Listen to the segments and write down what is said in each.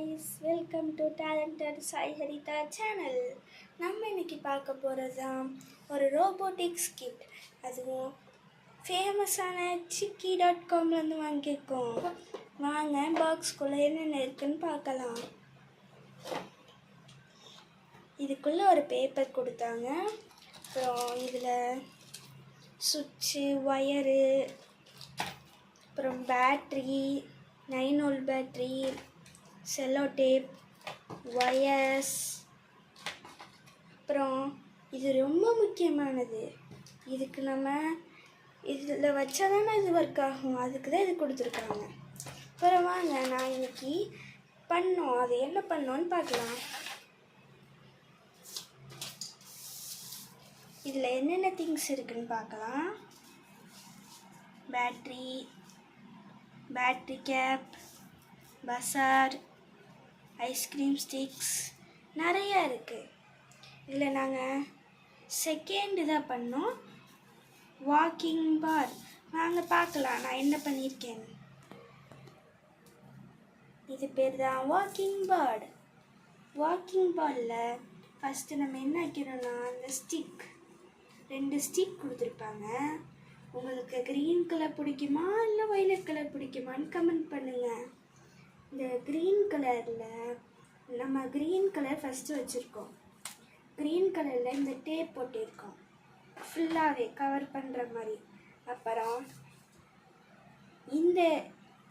guys, welcome to Talented Sai Harita channel. நம்ம இன்னைக்கு பார்க்க போகிறது ஒரு ரோபோட்டிக்ஸ் கிட். அதுவும் ஃபேமஸான chikki.comலேருந்து வாங்கியிருக்கோம். வாங்க பாக்ஸ்குள்ளே என்னென்ன இருக்குன்னு பார்க்கலாம். இதுக்குள்ளே ஒரு பேப்பர் கொடுத்தாங்க. அப்புறம் இதில் சுவிட்சு, ஒயரு, அப்புறம் battery, 9 volt battery, cello tape, wires. அப்புறம் இது ரொம்ப முக்கியமானது. இதுக்கு நம்ம இதில் வச்சா தானே இது ஒர்க் ஆகும். அதுக்கு தான் இது கொடுத்துருக்காங்க. அப்புறம் வாங்க நான் இன்னைக்கு பண்ணோம், அது என்ன பண்ணோன்னு பார்க்கலாம். இதில் என்னென்ன திங்ஸ் இருக்குன்னு பார்க்கலாம். பேட்ரி கேப், பசார், ஐஸ்கிரீம் ஸ்டிக்ஸ், நிறையா இருக்குது. இதில் நாங்கள் செகண்ட் தான் பண்ணோம், வாக்கிங் பார். வாங்க பார்க்கலாம் நான் என்ன பண்ணியிருக்கேன். இது பேர் தான் வாக்கிங் பார். வாக்கிங் பாரில் ஃபஸ்ட்டு நம்ம என்ன வைக்கிறோன்னா, அந்த ஸ்டிக் 2 ஸ்டிக் கொடுத்துருப்பாங்க. உங்களுக்கு க்ரீன் கலர் பிடிக்குமா இல்லை வயலட் கலர் பிடிக்குமான்னு கமெண்ட் பண்ணுங்கள். இந்த க்ரீன் கலரில் நம்ம க்ரீன் கலர் ஃபஸ்ட்டு வச்சுருக்கோம். க்ரீன் கலரில் இந்த டேப் போட்டிருக்கோம், ஃபுல்லாகவே கவர் பண்ணுற மாதிரி. அப்புறம்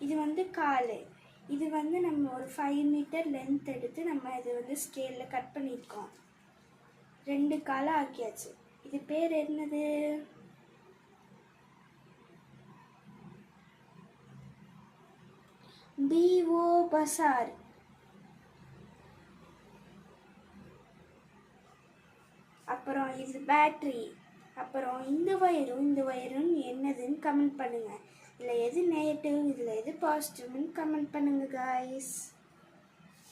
இது வந்து கால். இது வந்து நம்ம ஒரு 5 மீட்டர் லென்த் எடுத்து நம்ம இது வந்து ஸ்கேலில் கட் பண்ணியிருக்கோம். 2 காலாக ஆக்கியாச்சு. இது பேர் என்னது? பிஓ பசார். அப்புறம் இது பேட்ரி. அப்புறம் இந்த வயரும் என்னதுன்னு கமெண்ட் பண்ணுங்கள். இதில் எது நெகட்டிவ், இதில் எது பாசிட்டிவ்னு கமெண்ட் பண்ணுங்கள் காய்ஸ்.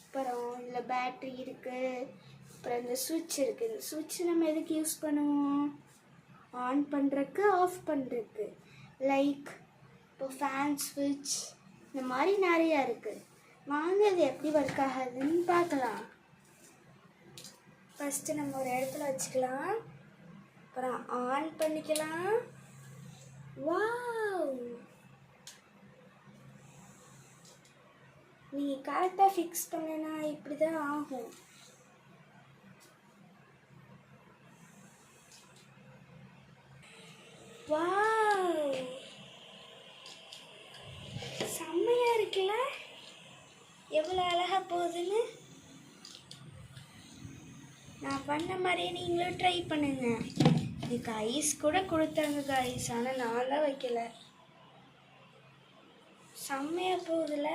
அப்புறம் இதில் பேட்ரி இருக்குது. அப்புறம் இந்த சுவிட்ச் இருக்குது. இந்த சுவிட்ச் நம்ம எதுக்கு யூஸ் பண்ணுவோம்? ஆன் பண்ணுறதுக்கு, ஆஃப் பண்ணுறதுக்கு. லைக் இப்போ ஃபேன் ஸ்விட்ச், இந்த மாதிரி நிறையா இருக்குது. வாங்க இது எப்படி ஒர்க் ஆகுதுன்னு பார்க்கலாம். ஃபஸ்ட்டு நம்ம ஒரு இடத்துல வச்சுக்கலாம். அப்புறம் ஆன் பண்ணிக்கலாம். வாவ், நீங்கள் கரெக்டாக ஃபிக்ஸ் பண்ணனா இப்படி தான் ஆகும். வாவ், செம்மையாக இருக்குல்ல? எவ்வளோ அழகாக போகுதுன்னு. நான் பண்ண மாதிரியே நீங்களும் ட்ரை பண்ணுங்க. இதுக்கு ஐஸ் கூட கொடுத்தாங்க காய்ஸ், ஆனால் நான் தான் வைக்கல. செம்மையாக போகுதுல?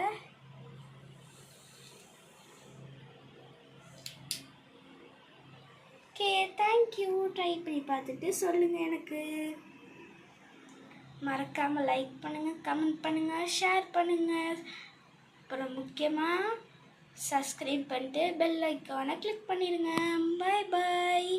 Okay, thank you. ட்ரை பண்ணி பார்த்துட்டு சொல்லுங்கள் எனக்கு. மறக்காமல் லைக் பண்ணுங்கள், கமெண்ட் பண்ணுங்கள், ஷேர் பண்ணுங்கள். அப்புறம் முக்கியமாக சப்ஸ்கிரைப் பண்ணிட்டு பெல் ஐக்கானை கிளிக் பண்ணிடுங்க. பாய் பாய்.